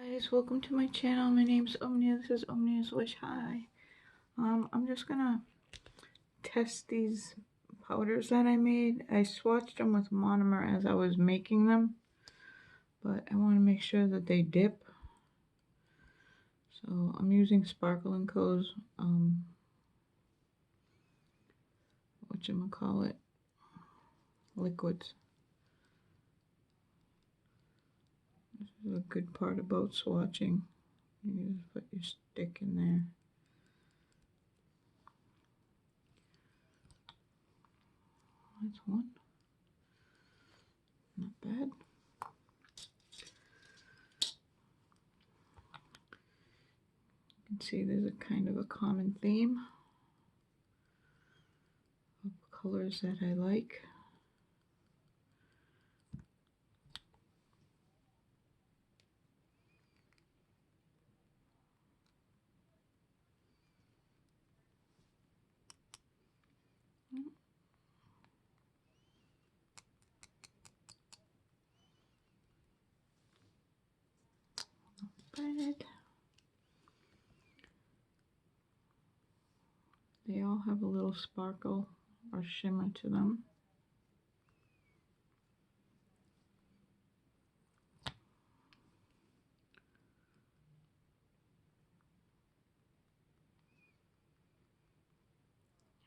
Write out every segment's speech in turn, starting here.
Guys, welcome to my channel. My name's 𝑂𝑚𝑛𝑒𝑦𝑎'𝑠. This is 𝑂𝑚𝑛𝑒𝑦𝑎'S Wish. Hi. I'm just gonna test these powders that I made. I swatched them with monomer as I was making them, but I want to make sure that they dip. So I'm using Sparkle & Co.'s whatchamacallit, liquids. This is a good part about swatching. You just put your stick in there. That's one. Not bad. You can see there's a kind of a common theme of colors that I like. But they all have a little sparkle or shimmer to them.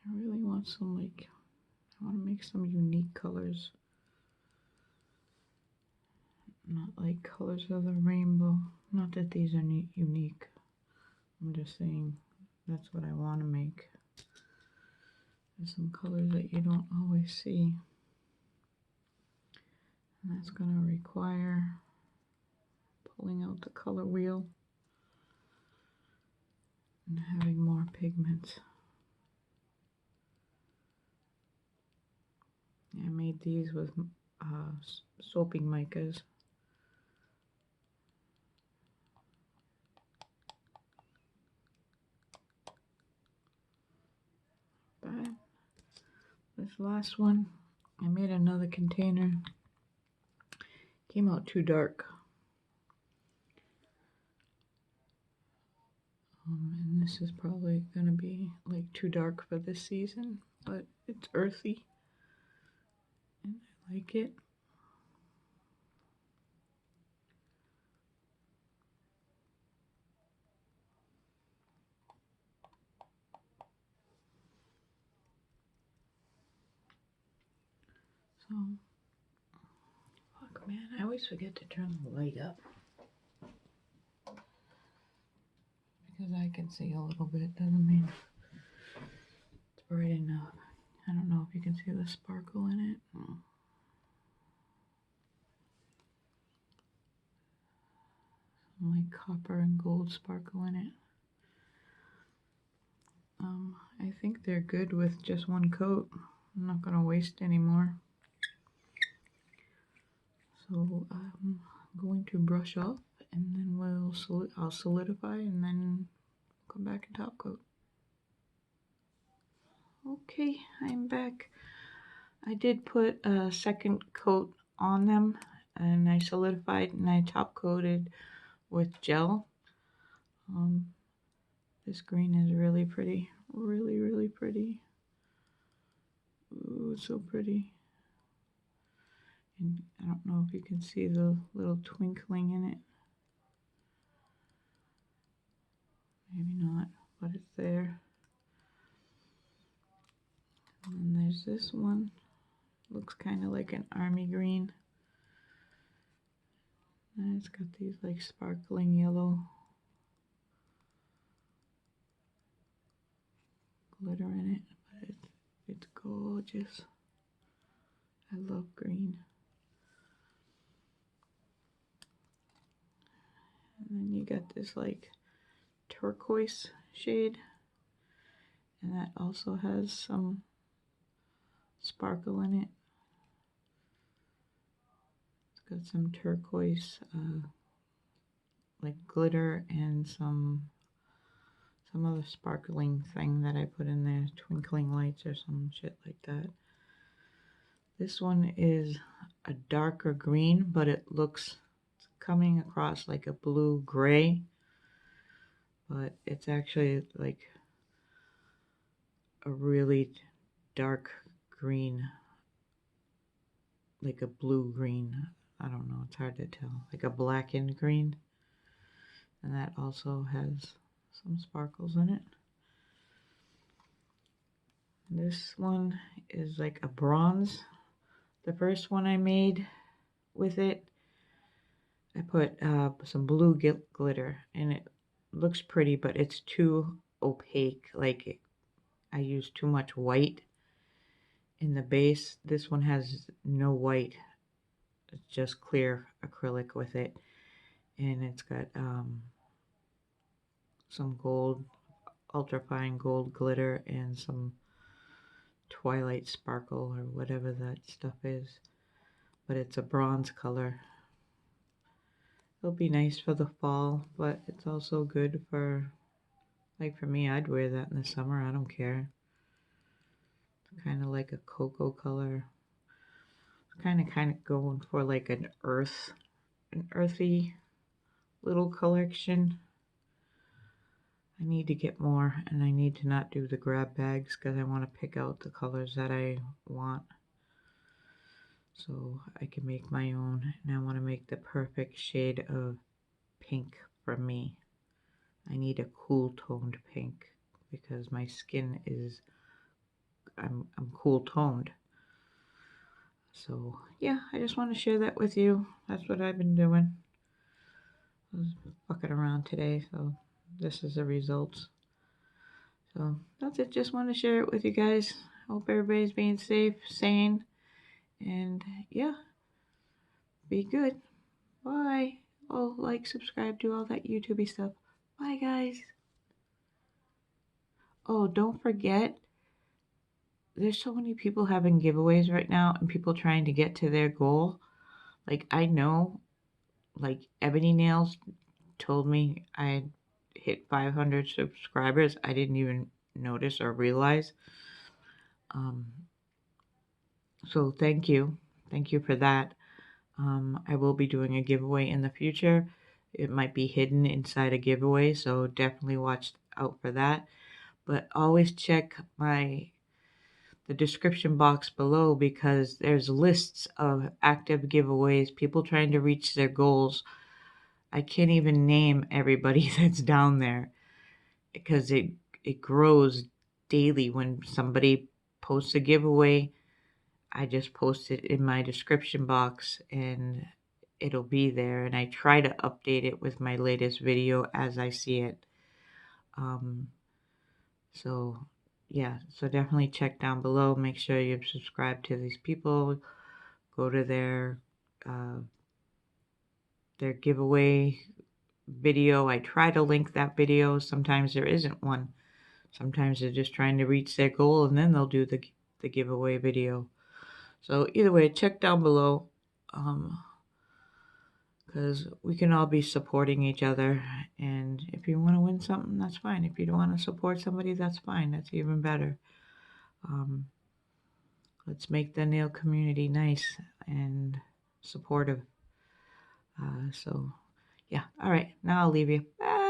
I really want some, I want to make some unique colors. Not like colors of the rainbow. Not that these are unique. I'm just saying that's what I want to make. There's some colors that you don't always see. And that's going to require pulling out the color wheel and having more pigments. I made these with soaping micas. But this last one, I made another container. Came out too dark. And this is probably going to be like too dark for this season, but it's earthy and I like it. So, fuck man, I always forget to turn the light up. Because I can see a little bit, doesn't mean it's bright enough. I don't know if you can see the sparkle in it. Some like copper and gold sparkle in it. I think they're good with just one coat. I'm not going to waste any more. So I'm going to brush off and then I'll solidify and then come back and top coat. Okay, I'm back. I did put a second coat on them and I solidified and I top coated with gel. This green is really pretty, really pretty. Ooh, it's so pretty. And I don't know if you can see the little twinkling in it. Maybe not, but it's there. And then there's this one. Looks kind of like an army green. And it's got these like sparkling yellow glitter in it, but it's gorgeous. I love green. And then you got this like turquoise shade, and that also has some sparkle in it. It's got some turquoise like glitter and some other sparkling thing that I put in there, twinkling lights or some shit like that. This one is a darker green, but it looks coming across like a blue-gray, but it's actually like a really dark green, like a blue-green. I don't know, it's hard to tell, like a blackened green. And that also has some sparkles in it. This one is like a bronze. The first one I made with it, I put some blue glitter, and it looks pretty, but it's too opaque. Like I used too much white in the base. This one has no white. It's just clear acrylic with it, and it's got some gold, ultrafine gold glitter, and some twilight sparkle or whatever that stuff is. But it's a bronze color. It'll be nice for the fall, but it's also good for, like for me, I'd wear that in the summer. I don't care. It's kind of like a cocoa color. Kind of going for like an earthy little collection. I need to get more, and I need to not do the grab bags because I want to pick out the colors that I want, so I can make my own. And I want to make the perfect shade of pink for me. I need a cool toned pink because my skin is, I'm cool toned. So yeah, I just want to share that with you. That's what I've been doing. I was fucking around today, so this is the results. So that's it. Just want to share it with you guys. Hope everybody's being safe, sane, and yeah, be good. Bye. Oh, like, subscribe, do all that YouTubey stuff. Bye, guys. Oh, don't forget, there's so many people having giveaways right now and people trying to get to their goal. Like, I know, like, Ebony Nails told me I hit 500 subscribers. I didn't even notice or realize. So thank you. Thank you for that. I will be doing a giveaway in the future. It might be hidden inside a giveaway, so definitely watch out for that. But always check the description box below because there's lists of active giveaways, people trying to reach their goals. I can't even name everybody that's down there because it grows daily. When somebody posts a giveaway, I just post it in my description box and it'll be there, and I try to update it with my latest video as I see it. So yeah, so definitely check down below. Make sure you've subscribed to these people. Go to their giveaway video. I try to link that video. Sometimes there isn't one. Sometimes they're just trying to reach their goal and then they'll do the giveaway video. So either way, check down below. Because we can all be supporting each other, and if you want to win something, that's fine. If you don't want to support somebody, that's fine. That's even better. Let's make the nail community nice and supportive. So yeah, all right, now I'll leave you. Bye.